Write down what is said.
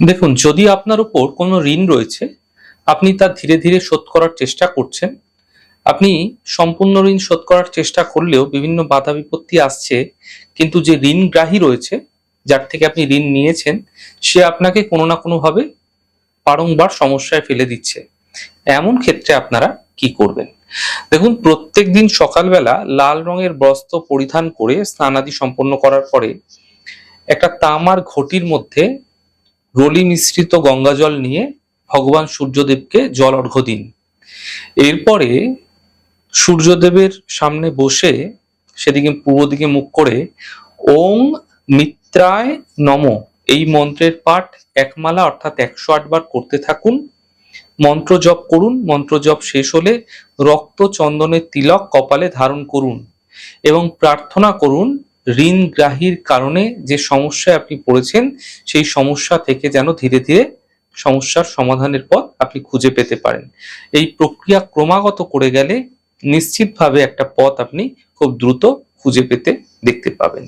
দেখুন, যদি আপনার উপর কোনো ঋণ রয়েছে, আপনি তা ধীরে ধীরে শোধ করার চেষ্টা করছেন। আপনি সম্পূর্ণ ঋণ শোধ করার চেষ্টা করলেও বিভিন্ন বাধা বিপত্তি আসছে, কিন্তু যে ঋণগ্রাহী রয়েছে, যার থেকে আপনি ঋণ নিয়েছেন, সে আপনাকে কোনো না কোনোভাবে বারংবার সমস্যায় ফেলে দিচ্ছে। এমন ক্ষেত্রে আপনারা কি করবেন? দেখুন, প্রত্যেকদিন সকালবেলা লাল রঙের বস্ত্র পরিধান করে স্নানাদি সম্পন্ন করার পরে একটা তামার ঘটির মধ্যে রলি মিশ্রিত গঙ্গাজল নিয়ে ভগবান সূর্যদেবকে জল অর্ঘ্য দিন। এরপরে সূর্যদেবের সামনে বসে সেদিকে পূর্ব দিকে মুখ করে ওং মিত্রায় নম এই মন্ত্রের পাঠ একমালা অর্থাৎ 108 বার করতে থাকুন। মন্ত্র জপ করুন। মন্ত্র জপ শেষ হলে রক্ত চন্দনের তিলক কপালে ধারণ করুন এবং প্রার্থনা করুন ঋণগ্রাহীর কারণে যে সমস্যায় আপনি পড়েছেন সেই সমস্যা থেকে যেন ধীরে ধীরে সমস্যার সমাধানের পথ আপনি খুঁজে পেতে পারেন। এই প্রক্রিয়া ক্রমাগত করে গেলে নিশ্চিতভাবে একটা পথ আপনি খুব দ্রুত খুঁজে পেতে দেখতে পাবেন।